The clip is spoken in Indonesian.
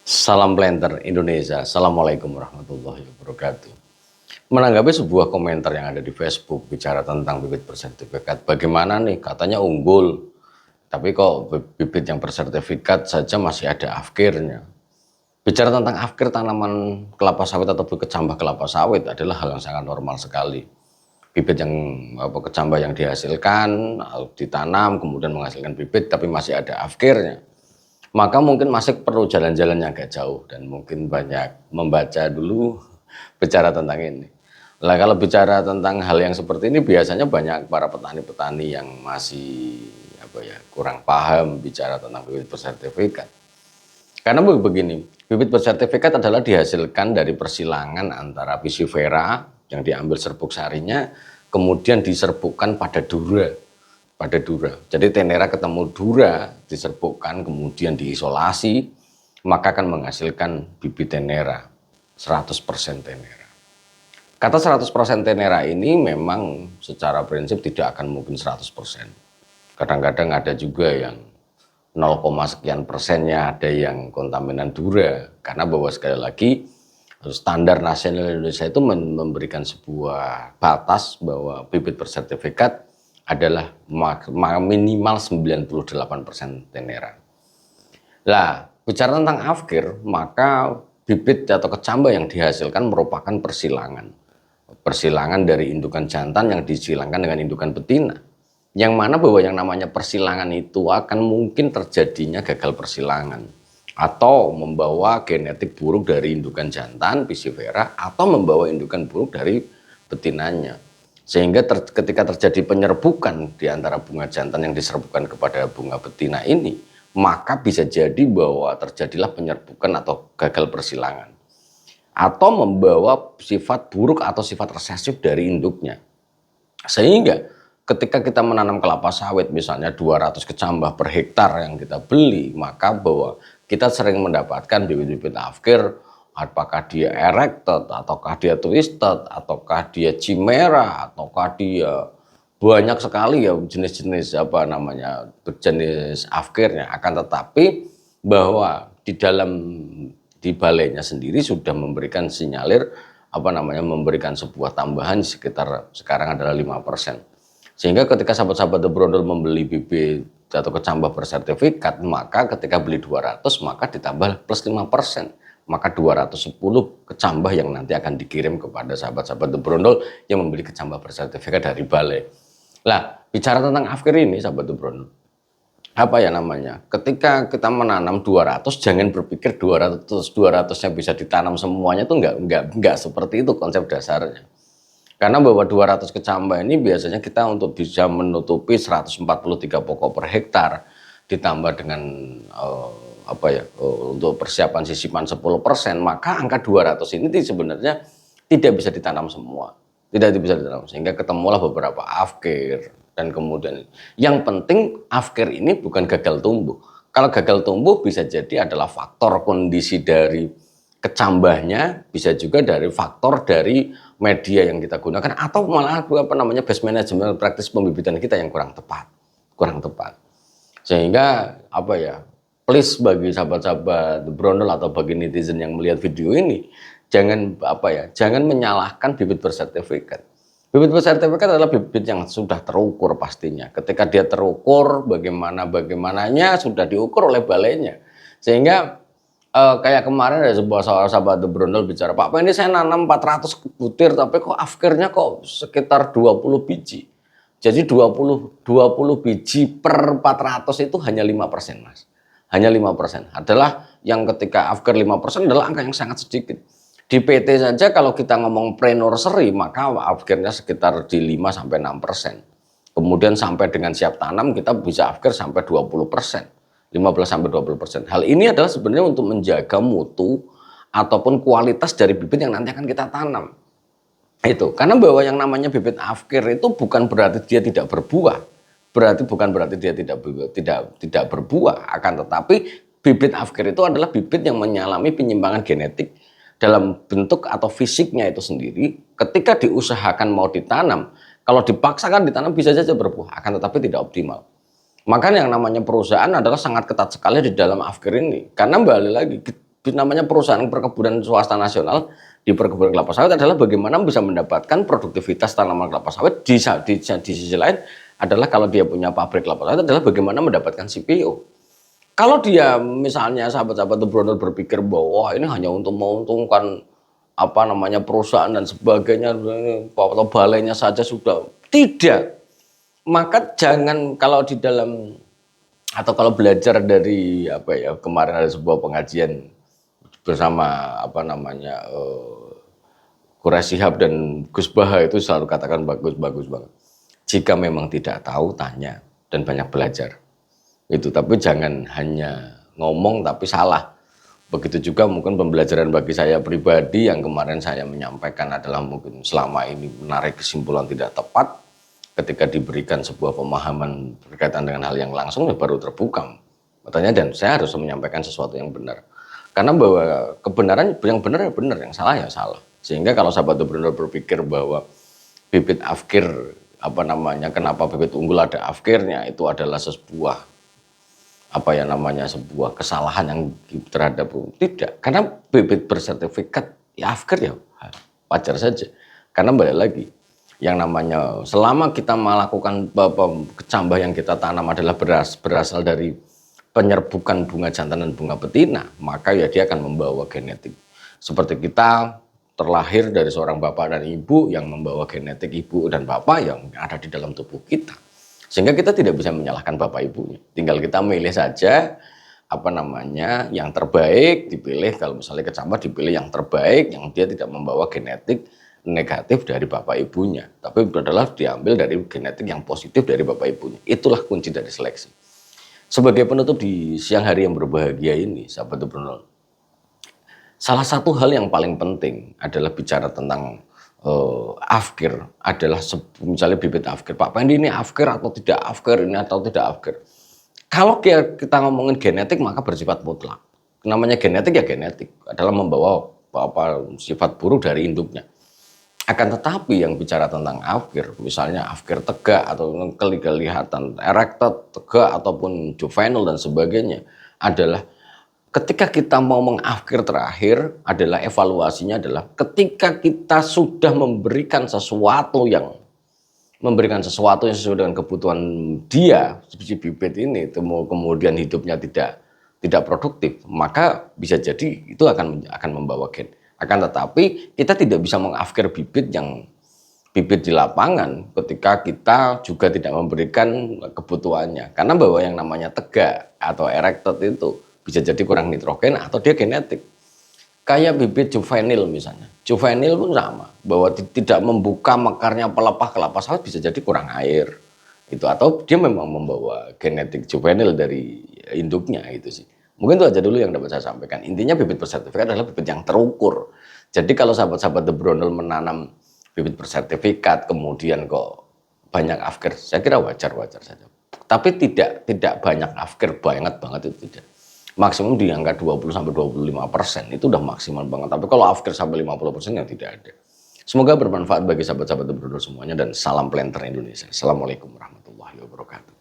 Salam Planter Indonesia. Assalamualaikum warahmatullahi wabarakatuh. Menanggapi sebuah komentar yang ada di Facebook bicara tentang bibit bersertifikat, bagaimana nih katanya unggul, tapi kok bibit yang bersertifikat saja masih ada afkirnya. Bicara tentang afkir tanaman kelapa sawit atau kecambah kelapa sawit adalah hal yang sangat normal sekali. Bibit yang kecambah yang dihasilkan, ditanam kemudian menghasilkan bibit tapi masih ada afkirnya, maka mungkin masih perlu jalan-jalan yang agak jauh dan mungkin banyak membaca dulu bicara tentang ini. Nah, kalau bicara tentang hal yang seperti ini biasanya banyak para petani-petani yang masih kurang paham bicara tentang bibit bersertifikat. Karena begini, bibit bersertifikat adalah dihasilkan dari persilangan antara Piscifera yang diambil serbuk sarinya kemudian diserbukkan pada dura. Jadi tenera ketemu dura, diserbukkan, kemudian diisolasi, maka akan menghasilkan bibit tenera, 100% tenera. Kata 100% tenera ini memang secara prinsip tidak akan mungkin 100%. Kadang-kadang ada juga yang 0, sekian persennya, ada yang kontaminan dura. Karena bahwa sekali lagi, standar nasional Indonesia itu memberikan sebuah batas bahwa bibit bersertifikat adalah minimal 98% tenera. Nah, bicara tentang afkir, maka bibit atau kecambah yang dihasilkan merupakan persilangan. Persilangan dari indukan jantan yang disilangkan dengan indukan betina. Yang mana bahwa yang namanya persilangan itu akan mungkin terjadinya gagal persilangan. Atau membawa genetik buruk dari indukan jantan, Piscifera, atau membawa indukan buruk dari betinanya. Sehingga ketika terjadi penyerbukan di antara bunga jantan yang diserbukan kepada bunga betina ini, maka bisa jadi bahwa terjadilah penyerbukan atau gagal persilangan. Atau membawa sifat buruk atau sifat resesif dari induknya. Sehingga ketika kita menanam kelapa sawit misalnya 200 kecambah per hektar yang kita beli, maka bahwa kita sering mendapatkan bibit-bibit afkir, apakah dia erected, ataukah dia twisted, ataukah dia chimera, ataukah dia banyak sekali ya jenis-jenis jenis afkirnya. Akan tetapi bahwa di balainya sendiri sudah memberikan sinyalir memberikan sebuah tambahan sekitar sekarang adalah 5%. Sehingga ketika sahabat-sahabat The Brondol membeli bibit atau kecambah bersertifikat, maka ketika beli 200 maka ditambah plus 5%. Maka 210 kecambah yang nanti akan dikirim kepada sahabat-sahabat The Brondol yang membeli kecambah bersertifikat dari balai. Nah, bicara tentang afkir ini sahabat The Brondol, ketika kita menanam 200, jangan berpikir 200-nya bisa ditanam semuanya, itu enggak seperti itu konsep dasarnya. Karena bahwa 200 kecambah ini biasanya kita untuk bisa menutupi 143 pokok per hektar, ditambah dengan untuk persiapan sisipan 10%, maka angka 200 ini sebenarnya tidak bisa ditanam semua. Tidak bisa ditanam, sehingga ketemulah beberapa afkir. Dan kemudian yang penting afkir ini bukan gagal tumbuh. Kalau gagal tumbuh bisa jadi adalah faktor kondisi dari kecambahnya, bisa juga dari faktor dari media yang kita gunakan, atau malah best management praktis pembibitan kita yang kurang tepat. Sehingga please bagi sahabat-sahabat The Brondol atau bagi netizen yang melihat video ini, jangan menyalahkan bibit bersertifikat. Bibit bersertifikat adalah bibit yang sudah terukur pastinya. Ketika dia terukur, bagaimananya sudah diukur oleh balainya. Sehingga kayak kemarin ada sebuah sahabat The Brondol bicara, Pak, ini saya nanam 400 butir tapi kok afkirnya kok sekitar 20 biji. Jadi 20 biji per 400 itu hanya 5%, Mas. Hanya 5%. Adalah yang ketika afkir 5% adalah angka yang sangat sedikit. Di PT saja kalau kita ngomong pre-nursery maka afkirnya sekitar di 5-6%. Kemudian sampai dengan siap tanam kita bisa afkir sampai 20%. 15-20%. Hal ini adalah sebenarnya untuk menjaga mutu ataupun kualitas dari bibit yang nanti akan kita tanam. Itu karena bahwa yang namanya bibit afkir itu bukan berarti dia tidak berbuah. Bukan berarti dia tidak berbuah, akan tetapi bibit afkir itu adalah bibit yang mengalami penyimpangan genetik dalam bentuk atau fisiknya itu sendiri. Ketika diusahakan mau ditanam, kalau dipaksakan ditanam bisa saja berbuah, akan tetapi tidak optimal. Maka yang namanya perusahaan adalah sangat ketat sekali di dalam afkir ini. Karena balik lagi, namanya perusahaan perkebunan swasta nasional di perkebunan kelapa sawit adalah bagaimana bisa mendapatkan produktivitas tanaman kelapa sawit. Di sisi lain adalah kalau dia punya pabrik kelapa sawit adalah bagaimana mendapatkan CPO. Kalau dia misalnya sahabat-sahabat Brunel berpikir bahwa ini hanya untuk menguntungkan apa namanya perusahaan dan sebagainya atau balainya saja sudah tidak, maka jangan kalau di dalam atau kalau belajar dari apa ya kemarin ada sebuah pengajian bersama apa namanya Quraish Shihab dan Gus Baha itu selalu katakan bagus banget. Jika memang tidak tahu tanya dan banyak belajar. Itu tapi jangan hanya ngomong tapi salah. Begitu juga mungkin pembelajaran bagi saya pribadi yang kemarin saya menyampaikan adalah mungkin selama ini menarik kesimpulan tidak tepat ketika diberikan sebuah pemahaman berkaitan dengan hal yang langsung ya baru terbuka. Katanya dan saya harus menyampaikan sesuatu yang benar. Karena bahwa kebenaran yang benar ya benar, yang salah ya salah. Sehingga kalau sahabat benar berpikir bahwa bibit afkir apa namanya kenapa bibit unggul ada afkirnya itu adalah sebuah apa ya namanya sebuah kesalahan yang terhadap tidak, karena bibit bersertifikat ya afkir ya wajar saja, karena balik lagi yang namanya selama kita melakukan kecambah yang kita tanam adalah berasal dari penyerbukan bunga jantan dan bunga betina, maka ya dia akan membawa genetik seperti kita terlahir dari seorang bapak dan ibu yang membawa genetik ibu dan bapak yang ada di dalam tubuh kita. Sehingga kita tidak bisa menyalahkan bapak ibunya. Tinggal kita milih saja apa namanya yang terbaik dipilih. Kalau misalnya kecambah dipilih yang terbaik yang dia tidak membawa genetik negatif dari bapak ibunya. Tapi adalah diambil dari genetik yang positif dari bapak ibunya. Itulah kunci dari seleksi. Sebagai penutup di siang hari yang berbahagia ini, sahabat Brunel, salah satu hal yang paling penting adalah bicara tentang afkir adalah misalnya bibit afkir. Pak Pendi ini afkir atau tidak afkir, ini atau tidak afkir. Kalau kita ngomongin genetik maka bersifat mutlak. Namanya genetik ya genetik adalah membawa sifat buruk dari induknya. Akan tetapi yang bicara tentang afkir, misalnya afkir tegak atau kelihatan erected, tegak ataupun juvenile dan sebagainya adalah ketika kita mau mengafkir terakhir adalah evaluasinya adalah ketika kita sudah memberikan sesuatu yang sesuai dengan kebutuhan dia, seperti bibit ini, kemudian hidupnya tidak produktif, maka bisa jadi itu akan membawa gen. Akan tetapi kita tidak bisa mengafkir bibit di lapangan ketika kita juga tidak memberikan kebutuhannya, karena bahwa yang namanya tegak atau erected itu bisa jadi kurang nitrogen atau dia genetik. Kayak bibit juvenil misalnya. Juvenil pun sama, bahwa tidak membuka mekarnya pelepah kelapa sawit bisa jadi kurang air. Itu atau dia memang membawa genetik juvenil dari induknya itu sih. Mungkin itu aja dulu yang dapat saya sampaikan. Intinya bibit bersertifikat adalah bibit yang terukur. Jadi kalau sahabat-sahabat The Brunel menanam bibit bersertifikat kemudian kok banyak afkir, saya kira wajar-wajar saja. Tapi tidak banyak afkir banget itu tidak. Maksimum di angka 20-25% itu udah maksimal banget. Tapi kalau afkir sampai 50% ya tidak ada. Semoga bermanfaat bagi sahabat-sahabat The Brunel semuanya dan salam planter Indonesia. Assalamualaikum warahmatullahi wabarakatuh.